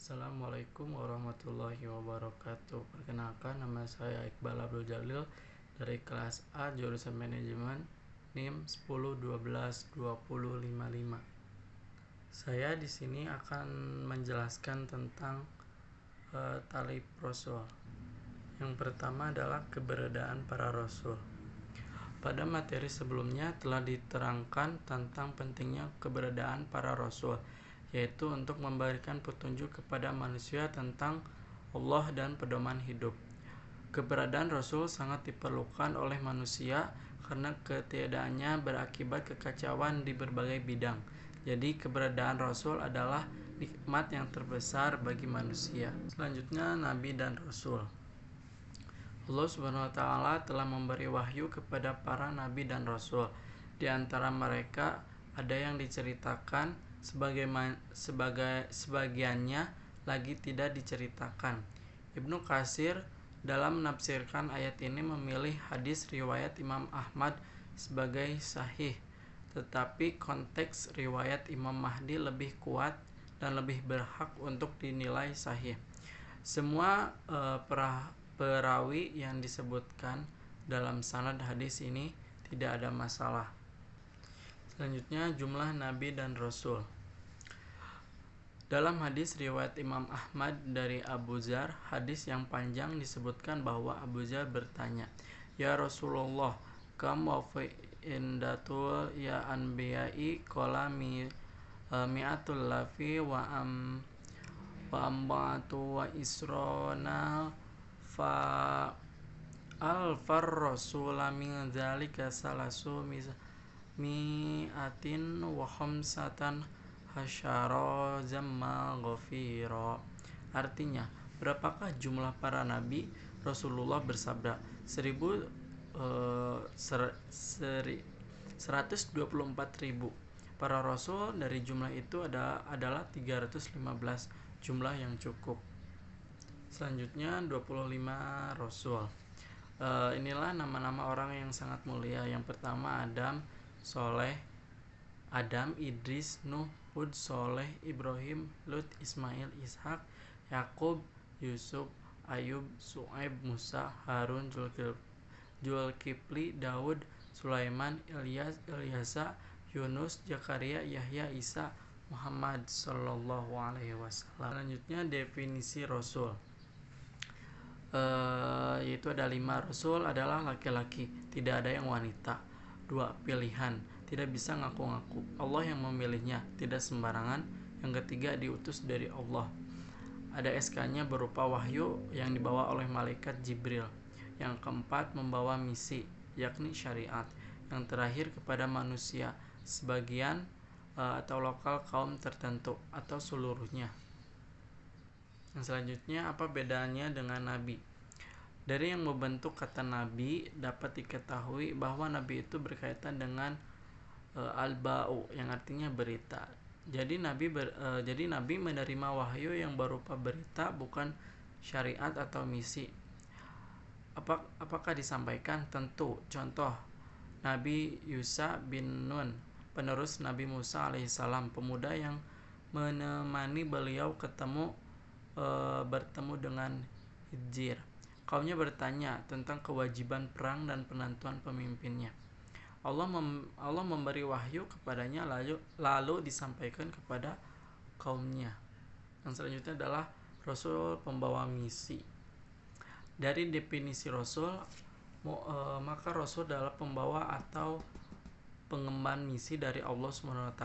Assalamualaikum warahmatullahi wabarakatuh. Perkenalkan, nama saya Iqbal Abdul Jalil dari kelas A jurusan manajemen NIM 10122055. Saya di sini akan menjelaskan tentang tali rasul. Yang pertama adalah keberadaan para rasul. Pada materi sebelumnya telah diterangkan tentang pentingnya keberadaan para rasul, yaitu untuk memberikan petunjuk kepada manusia tentang Allah dan pedoman hidup. Keberadaan Rasul sangat diperlukan oleh manusia karena ketiadaannya berakibat kekacauan di berbagai bidang. Jadi keberadaan Rasul adalah nikmat yang terbesar bagi manusia. Selanjutnya, Nabi dan Rasul. Allah Subhanahu wa taala telah memberi wahyu kepada para nabi dan rasul. Di antara mereka ada yang diceritakan, sebagiannya lagi tidak diceritakan. Ibnu Katsir dalam menafsirkan ayat ini memilih hadis riwayat Imam Ahmad sebagai sahih, tetapi konteks riwayat Imam Mahdi lebih kuat dan lebih berhak untuk dinilai sahih. Semua perawi yang disebutkan dalam sanad hadis ini tidak ada masalah. Selanjutnya, jumlah nabi dan rasul. Dalam hadis riwayat Imam Ahmad dari Abu Dzar, hadis yang panjang disebutkan bahwa Abu Dzar bertanya, "Ya Rasulullah, kam wa indatul ya anbiya'i qala mi'atul lafi wa ambatu wa isrona fa alfar rasula min dzalika salasu mi'atin wa khamsatan hasyara zamma ghafira." Artinya, berapakah jumlah para nabi? Rasulullah bersabda, 124.000. Para rasul dari jumlah itu adalah 315, jumlah yang cukup. Selanjutnya, 25 rasul. Inilah nama-nama orang yang sangat mulia. Yang pertama Adam, Idris, Nuh, Hud, Soleh, Ibrahim, Lut, Ismail, Ishak, Yakub, Yusuf, Ayub, Su'aib, Musa, Harun, Zulkifli, Daud, Sulaiman, Ilyasa, Yunus, Zakaria, Yahya, Isa, Muhammad sallallahu alaihi wasallam. Selanjutnya, definisi rasul. Yaitu ada 5. Rasul adalah laki-laki, tidak ada yang wanita. 2. Pilihan, tidak bisa ngaku-ngaku, Allah yang memilihnya, tidak sembarangan. Yang ketiga, diutus dari Allah. Ada SK-nya berupa wahyu yang dibawa oleh malaikat Jibril. Yang keempat, membawa misi, yakni syariat. Yang terakhir, kepada manusia, sebagian atau lokal kaum tertentu atau seluruhnya. Yang selanjutnya, apa bedanya dengan nabi? Dari yang membentuk kata nabi dapat diketahui bahwa nabi itu berkaitan dengan al-ba'u yang artinya berita. Jadi nabi menerima wahyu yang berupa berita, bukan syariat atau misi. Apakah disampaikan? Tentu. Contoh, Nabi Yusa bin Nun, penerus Nabi Musa alaihissalam, pemuda yang menemani beliau bertemu dengan Hijir. Kaumnya bertanya tentang kewajiban perang dan penentuan pemimpinnya. Allah memberi wahyu kepadanya lalu disampaikan kepada kaumnya. Yang selanjutnya adalah Rasul pembawa misi. Dari definisi Rasul, maka Rasul adalah pembawa atau pengemban misi dari Allah SWT.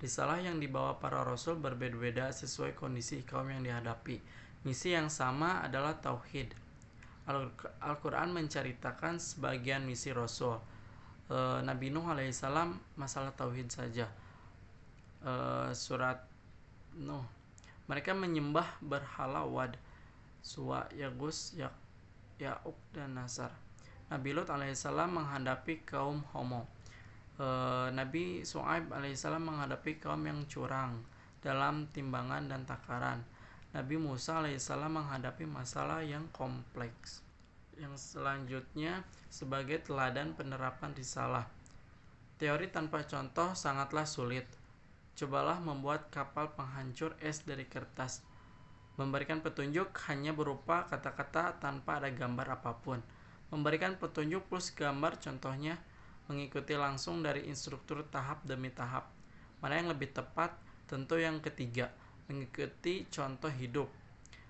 Risalah yang dibawa para Rasul berbeda-beda sesuai kondisi kaum yang dihadapi. Misi yang sama adalah tauhid. Al-Quran menceritakan sebagian misi Rasul. Nabi Nuh alaihissalam masalah tauhid saja. Surat Nuh, mereka menyembah berhala Wad, Suwa, Yagus, Ya'uq, dan Nasar. Nabi Lut alaihissalam menghadapi kaum homo. Nabi Su'aib alaihissalam menghadapi kaum yang curang dalam timbangan dan takaran. Nabi Musa alaihissalam menghadapi masalah yang kompleks. Yang selanjutnya, sebagai teladan penerapan risalah. Teori tanpa contoh sangatlah sulit. Cobalah membuat kapal penghancur es dari kertas. Memberikan petunjuk hanya berupa kata-kata tanpa ada gambar apapun. Memberikan petunjuk plus gambar contohnya mengikuti langsung dari instruktur tahap demi tahap. Mana yang lebih tepat? Tentu yang ketiga, mengikuti contoh hidup.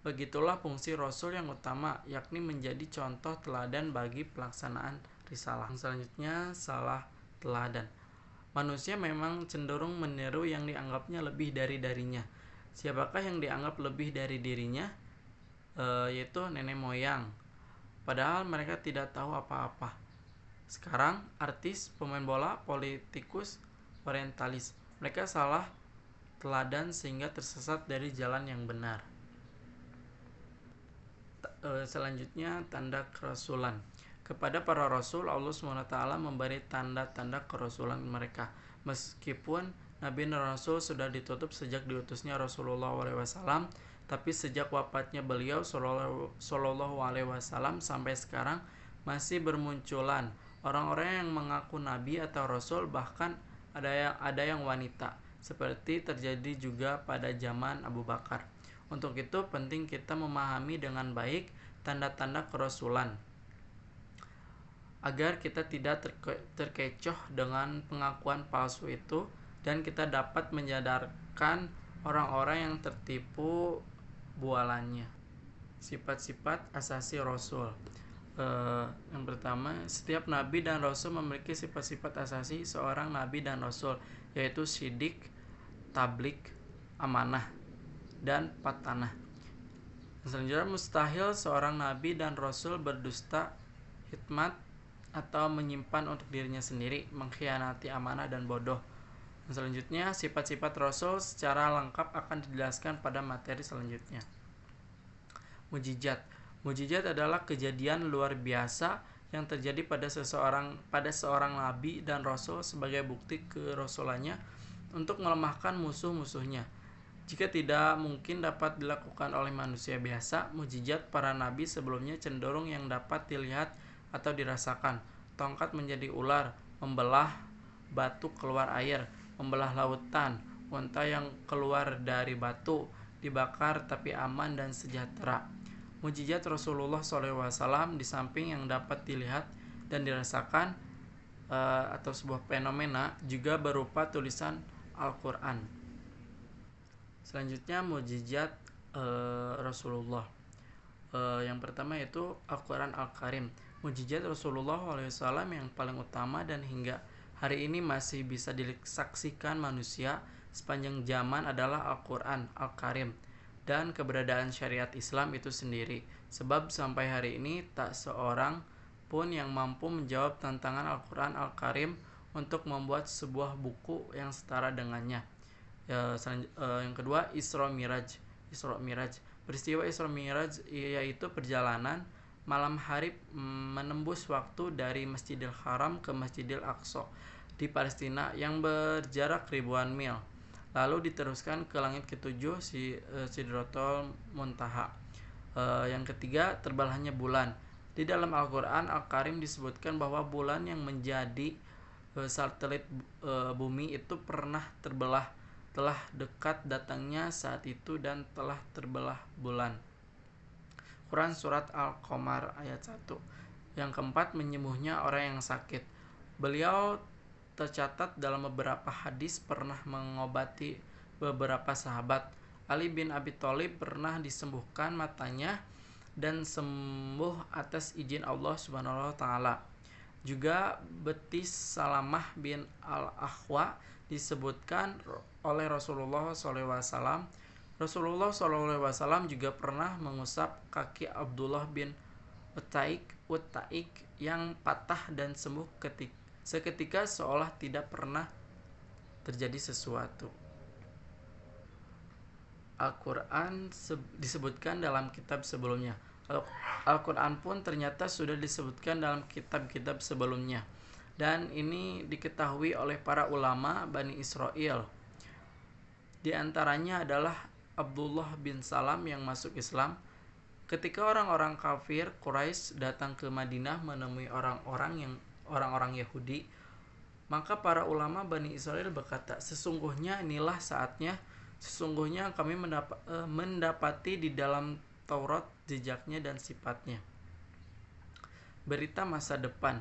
Begitulah fungsi Rasul yang utama, yakni menjadi contoh teladan bagi pelaksanaan risalah. Selanjutnya, salah teladan. Manusia memang cenderung meniru yang dianggapnya lebih dari dirinya. Siapakah yang dianggap lebih dari dirinya? Yaitu nenek moyang. Padahal mereka tidak tahu apa-apa. Sekarang, artis, pemain bola, politikus, orientalis. Mereka salah teladan sehingga tersesat dari jalan yang benar. Selanjutnya, tanda kerasulan. Kepada para rasul, Allah SWT memberi tanda-tanda kerasulan mereka. Meskipun Nabi dan Rasul sudah ditutup sejak diutusnya Rasulullah SAW, tapi sejak wafatnya beliau Sallallahu Alaihi Wasallam sampai sekarang masih bermunculan orang-orang yang mengaku Nabi atau Rasul, bahkan ada yang wanita, seperti terjadi juga pada zaman Abu Bakar. Untuk itu penting kita memahami dengan baik tanda-tanda kerasulan, agar kita tidak terkecoh dengan pengakuan palsu itu, dan kita dapat menyadarkan orang-orang yang tertipu bualannya. Sifat-sifat asasi Rasul. Yang pertama, setiap Nabi dan Rasul memiliki sifat-sifat asasi seorang Nabi dan Rasul, yaitu syidik, tablik, amanah, dan patanah. Selanjutnya, mustahil seorang Nabi dan Rasul berdusta, hikmat, atau menyimpan untuk dirinya sendiri, mengkhianati amanah, dan bodoh. Selanjutnya, sifat-sifat Rasul secara lengkap akan dijelaskan pada materi selanjutnya. Mujizat. Mujizat adalah kejadian luar biasa yang terjadi pada seorang nabi dan rasul sebagai bukti kerasulannya untuk melemahkan musuh-musuhnya. Jika tidak mungkin dapat dilakukan oleh manusia biasa, mujizat para nabi sebelumnya cenderung yang dapat dilihat atau dirasakan. Tongkat menjadi ular, membelah batu keluar air, membelah lautan, unta yang keluar dari batu, dibakar tapi aman dan sejahtera. Mujizat Rasulullah SAW di samping yang dapat dilihat dan dirasakan atau sebuah fenomena, juga berupa tulisan Al-Quran. Selanjutnya, mujizat Rasulullah. Yang pertama yaitu Al-Quran Al-Karim. Mujizat Rasulullah SAW yang paling utama dan hingga hari ini masih bisa disaksikan manusia sepanjang zaman adalah Al-Quran Al-Karim dan keberadaan syariat Islam itu sendiri. Sebab sampai hari ini tak seorang pun yang mampu menjawab tantangan Al-Quran Al-Karim untuk membuat sebuah buku yang setara dengannya. Yang kedua, Isra Miraj. Peristiwa Isra Miraj yaitu perjalanan malam hari menembus waktu dari Masjidil Haram ke Masjidil Aqsa di Palestina yang berjarak ribuan mil, lalu diteruskan ke langit ketujuh, Sidratul Muntaha. Yang ketiga, terbelahnya bulan. Di dalam Al-Quran Al-Karim disebutkan bahwa bulan yang menjadi satelit bumi itu pernah terbelah, telah dekat datangnya saat itu dan telah terbelah bulan. Quran Surat Al-Qamar ayat 1. Yang keempat, menyembuhnya orang yang sakit. Beliau tercatat dalam beberapa hadis pernah mengobati beberapa sahabat. Ali bin Abi Thalib pernah disembuhkan matanya dan sembuh atas izin Allah Subhanahu wa taala. Juga betis Salamah bin Al-Akhwa disebutkan oleh Rasulullah SAW. Rasulullah SAW juga pernah mengusap kaki Abdullah bin Utaik yang patah dan sembuh seketika seolah tidak pernah terjadi sesuatu. Al-Quran disebutkan dalam kitab sebelumnya. Al-Quran pun ternyata sudah disebutkan dalam kitab-kitab sebelumnya. Dan ini diketahui oleh para ulama Bani Israel. Di antaranya adalah Abdullah bin Salam yang masuk Islam. Ketika orang-orang kafir Quraisy datang ke Madinah menemui orang-orang Yahudi, maka para ulama Bani Israel berkata, sesungguhnya inilah saatnya Sesungguhnya kami mendapati di dalam Taurat jejaknya dan sifatnya. Berita masa depan.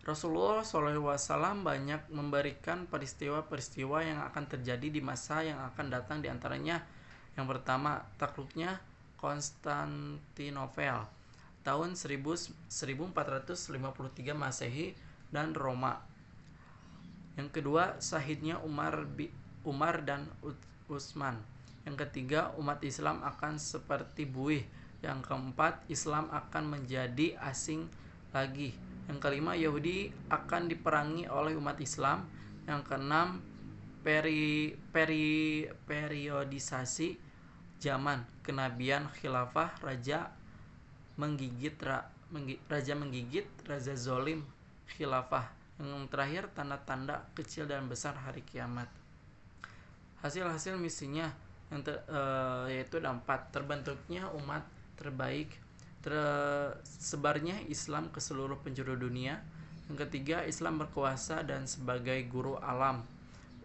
Rasulullah SAW banyak memberikan peristiwa-peristiwa yang akan terjadi di masa yang akan datang, di antaranya yang pertama, takluknya Konstantinopel tahun 1453 Masehi dan Roma. Yang kedua, syahidnya Umar dan Utsman. Yang ketiga, umat Islam akan seperti buih. Yang keempat, Islam akan menjadi asing lagi. Yang kelima, Yahudi akan diperangi oleh umat Islam. Yang keenam, periodisasi zaman kenabian, khilafah, raja menggigit, raja zolim, khilafah. Yang terakhir, tanda-tanda kecil dan besar hari kiamat. Hasil-hasil misinya yaitu ada 4. Terbentuknya umat terbaik, tersebarnya Islam ke seluruh penjuru dunia. Yang ketiga, Islam berkuasa dan sebagai guru alam,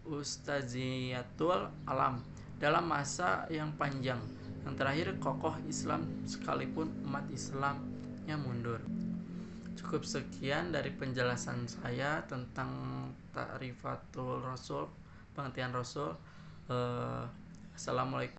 Ustaziyatul alam, dalam masa yang panjang. Yang terakhir, kokoh Islam sekalipun umat Islamnya mundur. Cukup sekian dari penjelasan saya tentang Ta'rifatul Rasul, pengertian Rasul. Assalamualaikum